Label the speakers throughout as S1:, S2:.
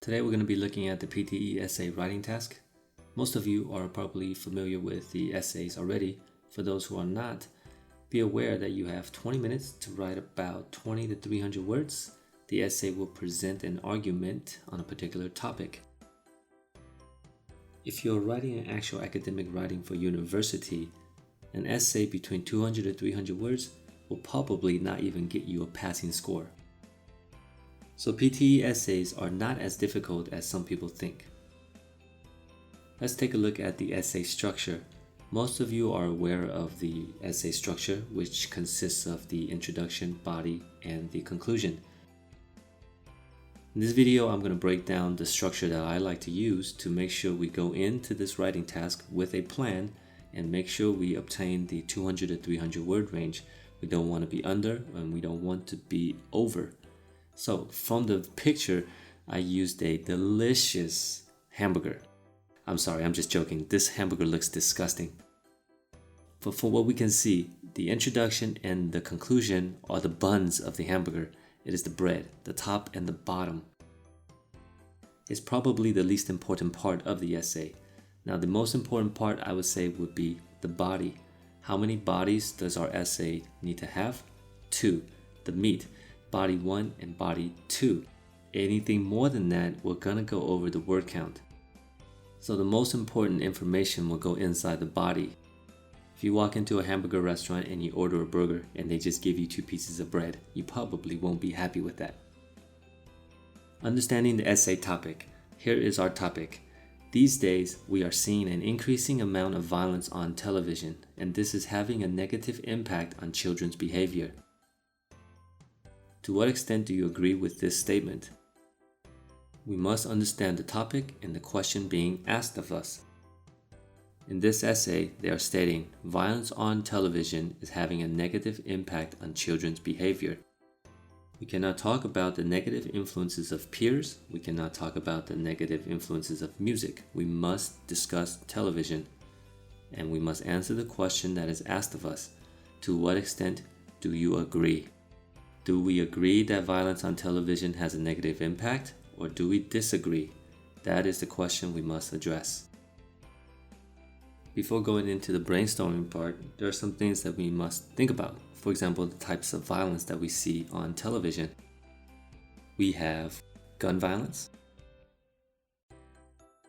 S1: Today we're going to be looking at the PTE essay writing task. Most of you are probably familiar with the essays already. For those who are not, be aware that you have 20 minutes to write about 20 to 300 words. The essay will present an argument on a particular topic. If you're writing an actual academic writing for university, an essay between 200 to 300 words will probably not even get you a passing score. So PTE essays are not as difficult as some people think. Let's take a look at the essay structure. Most of you are aware of the essay structure, which consists of the introduction, body, and the conclusion. In this video, I'm going to break down the structure that I like to use to make sure we go into this writing task with a plan and make sure we obtain the 200 to 300 word range. We don't want to be under and we don't want to be over. So from the picture, I used a delicious hamburger. I'm sorry, I'm just joking. This hamburger looks disgusting. But for what we can see, the introduction and the conclusion are the buns of the hamburger. It is the bread, the top and the bottom. It's probably the least important part of the essay. Now, the most important part I would say would be the body. How many bodies does our essay need to have? 2. The meat. Body 1 and body 2. Anything more than that, we're gonna go over the word count. So the most important information will go inside the body. If you walk into a hamburger restaurant and you order a burger and they just give you 2 pieces of bread, you probably won't be happy with that. Understanding the essay topic. Here is our topic. These days, we are seeing an increasing amount of violence on television, and this is having a negative impact on children's behavior. To what extent do you agree with this statement? We must understand the topic and the question being asked of us. In this essay, they are stating violence on television is having a negative impact on children's behavior. We cannot talk about the negative influences of peers. We cannot talk about the negative influences of music. We must discuss television, and we must answer the question that is asked of us. To what extent do you agree? Do we agree that violence on television has a negative impact, or do we disagree? That is the question we must address. Before going into the brainstorming part, there are some things that we must think about. For example, the types of violence that we see on television. We have gun violence.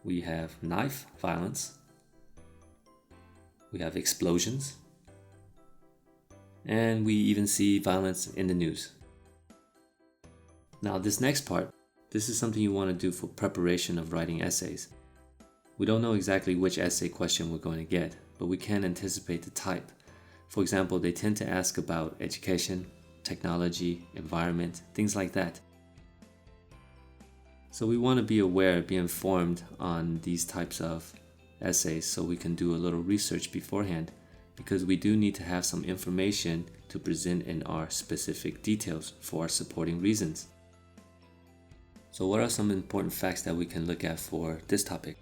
S1: We have knife violence. We have explosions. And we even see violence in the news. Now, this next part, this is something you want to do for preparation of writing essays. We don't know exactly which essay question we're going to get, but we can anticipate the type. For example, they tend to ask about education, technology, environment, things like that. So we want to be aware, be informed on these types of essays so we can do a little research beforehand, because we do need to have some information to present in our specific details for our supporting reasons. So what are some important facts that we can look at for this topic?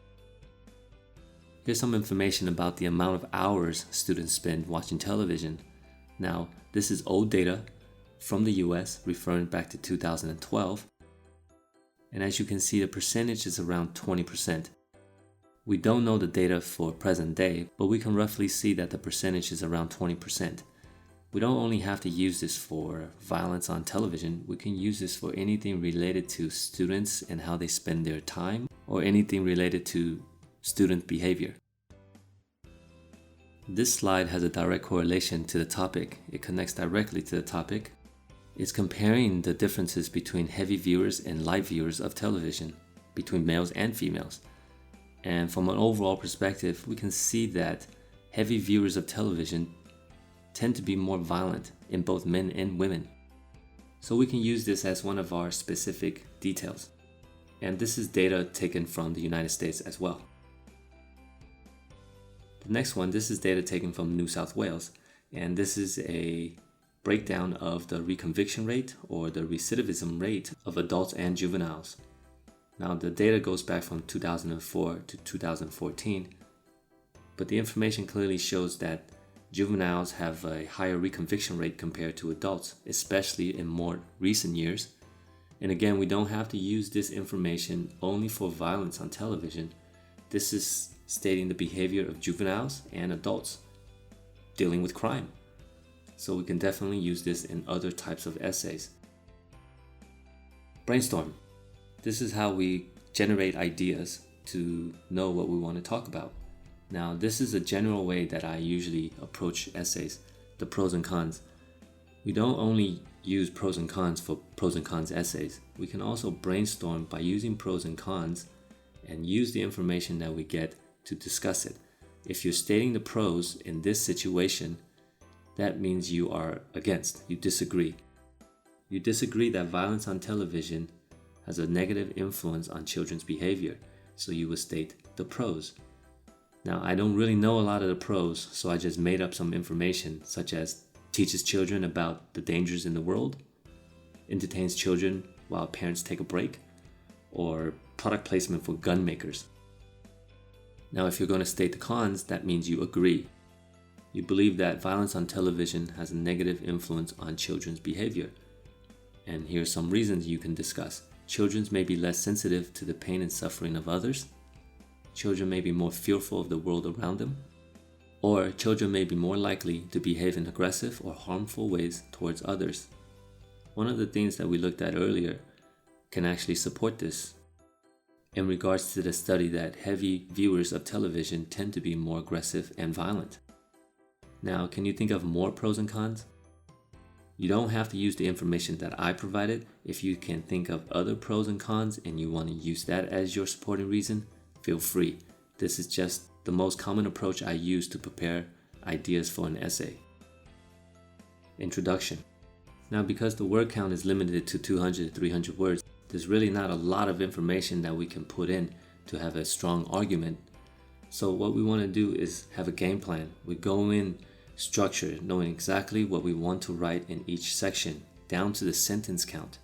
S1: Here's some information about the amount of hours students spend watching television. Now, this is old data from the US referring back to 2012. And as you can see, the percentage is around 20%. We don't know the data for present day, but we can roughly see that the percentage is around 20%. We don't only have to use this for violence on television, we can use this for anything related to students and how they spend their time, or anything related to student behavior. This slide has a direct correlation to the topic. It connects directly to the topic. It's comparing the differences between heavy viewers and light viewers of television, between males and females. And from an overall perspective, we can see that heavy viewers of television tend to be more violent in both men and women. So we can use this as one of our specific details. And this is data taken from the United States as well. The next one, this is data taken from New South Wales, and this is a breakdown of the reconviction rate or the recidivism rate of adults and juveniles. Now, the data goes back from 2004 to 2014, but the information clearly shows that juveniles have a higher reconviction rate compared to adults, especially in more recent years, And again, we don't have to use this information only for violence on television. This is stating the behavior of juveniles and adults dealing with crime. So we can definitely use this in other types of essays. Brainstorm. This is how we generate ideas to know what we want to talk about. Now, this is a general way that I usually approach essays, the pros and cons. We don't only use pros and cons for pros and cons essays. We can also brainstorm by using pros and cons and use the information that we get to discuss it. If you're stating the pros in this situation, that means you are against, you disagree. You disagree that violence on television has a negative influence on children's behavior, so you would state the pros. Now, I don't really know a lot of the pros, so I just made up some information, such as teaches children about the dangers in the world, entertains children while parents take a break, or product placement for gun makers. Now, if you're going to state the cons, that means you agree. You believe that violence on television has a negative influence on children's behavior. And here are some reasons you can discuss. Children may be less sensitive to the pain and suffering of others. Children may be more fearful of the world around them. Or children may be more likely to behave in aggressive or harmful ways towards others. One of the things that we looked at earlier can actually support this in regards to the study that heavy viewers of television tend to be more aggressive and violent. Now, can you think of more pros and cons? You don't have to use the information that I provided. If you can think of other pros and cons and you want to use that as your supporting reason, feel free. This is just the most common approach I use to prepare ideas for an essay. Introduction. Now, because the word count is limited to 200 to 300 words, there's really not a lot of information that we can put in to have a strong argument. So what we want to do is have a game plan. We go in structured, knowing exactly what we want to write in each section, down to the sentence count.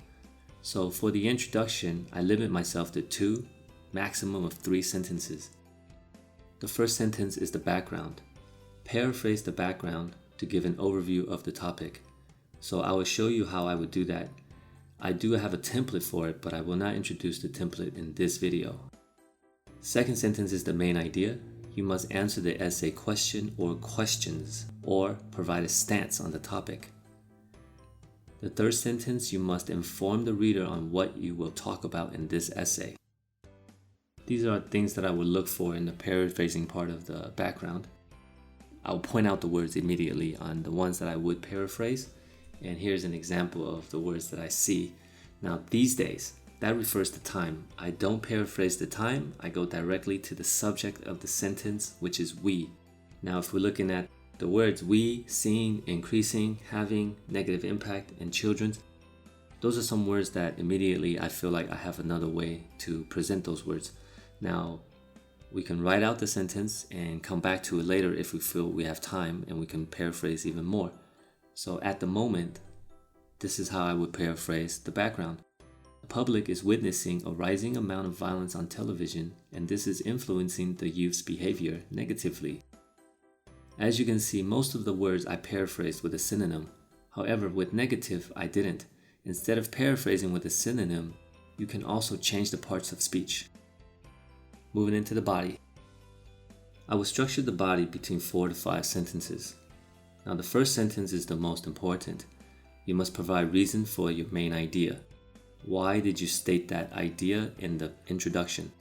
S1: So for the introduction, I limit myself to 2, maximum of 3 sentences. The first sentence is the background. Paraphrase the background to give an overview of the topic. So I will show you how I would do that. I do have a template for it, but I will not introduce the template in this video. Second sentence is the main idea. You must answer the essay question or questions, or provide a stance on the topic. The third sentence, you must inform the reader on what you will talk about in this essay. These are things that I would look for in the paraphrasing part of the background. I'll point out the words immediately on the ones that I would paraphrase, and here's an example of the words that I see. Now, these days, that refers to time. I don't paraphrase the time, I go directly to the subject of the sentence, which is we. Now, if we're looking at the words we, seeing, increasing, having, negative impact, and children's, those are some words that immediately I feel like I have another way to present those words. Now, we can write out the sentence and come back to it later if we feel we have time, and we can paraphrase even more. So at the moment, this is how I would paraphrase the background. The public is witnessing a rising amount of violence on television, and this is influencing the youth's behavior negatively. As you can see, most of the words I paraphrased with a synonym. However, with negative, I didn't. Instead of paraphrasing with a synonym, you can also change the parts of speech. Moving into the body. I will structure the body between 4 to 5 sentences. Now, the first sentence is the most important. You must provide reason for your main idea. Why did you state that idea in the introduction?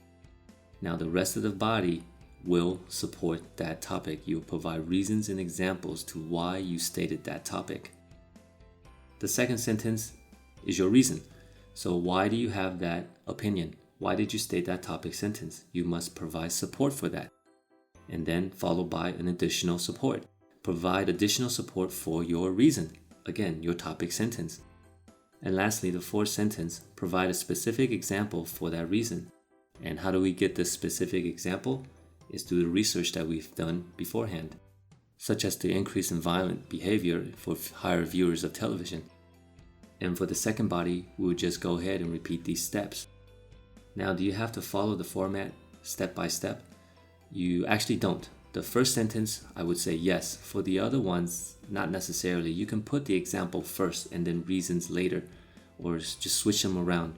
S1: Now, the rest of the body will support that topic. You will provide reasons and examples to why you stated that topic. The second sentence is your reason. So why do you have that opinion? Why did you state that topic sentence? You must provide support for that. And then followed by an additional support. Provide additional support for your reason. Again, your topic sentence. And lastly, the fourth sentence, provide a specific example for that reason. And how do we get this specific example? Is through the research that we've done beforehand, such as the increase in violent behavior for higher viewers of television. And for the second body, we would just go ahead and repeat these steps. Now, do you have to follow the format step by step? You actually don't. The first sentence, I would say yes. For the other ones, not necessarily. You can put the example first and then reasons later. or just switch them around.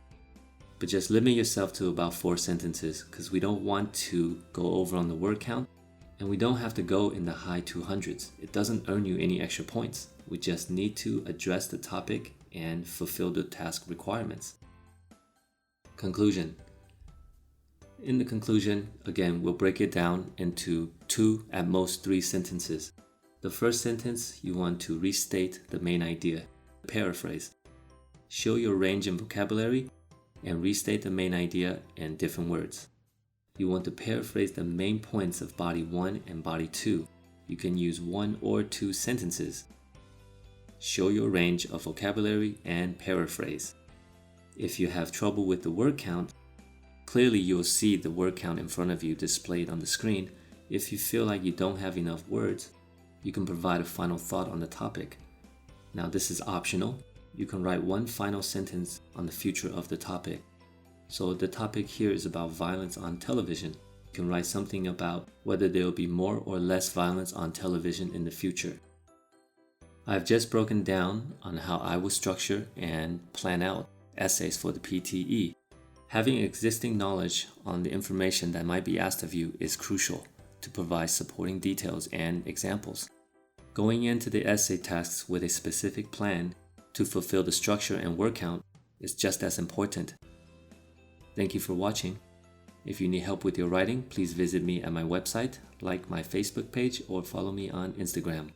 S1: But just limit yourself to about 4 sentences because we don't want to go over on the word count, and we don't have to go in the high 200s. It doesn't earn you any extra points. We just need to address the topic and fulfill the task requirements. Conclusion. In the conclusion, again, we'll break it down into 2, at most 3 sentences. The first sentence, you want to restate the main idea, paraphrase. Show your range in vocabulary and restate the main idea in different words. You want to paraphrase the main points of body 1 and body 2. You can use 1 or 2 sentences. Show your range of vocabulary and paraphrase. If you have trouble with the word count, clearly you'll see the word count in front of you displayed on the screen. If you feel like you don't have enough words, you can provide a final thought on the topic. Now, this is optional. You can write 1 final sentence on the future of the topic. So the topic here is about violence on television. You can write something about whether there will be more or less violence on television in the future. I've just broken down on how I will structure and plan out essays for the PTE. Having existing knowledge on the information that might be asked of you is crucial to provide supporting details and examples. Going into the essay tasks with a specific plan to fulfill the structure and word count is just as important. Thank you for watching. If you need help with your writing, please visit me at my website, like my Facebook page, or follow me on Instagram.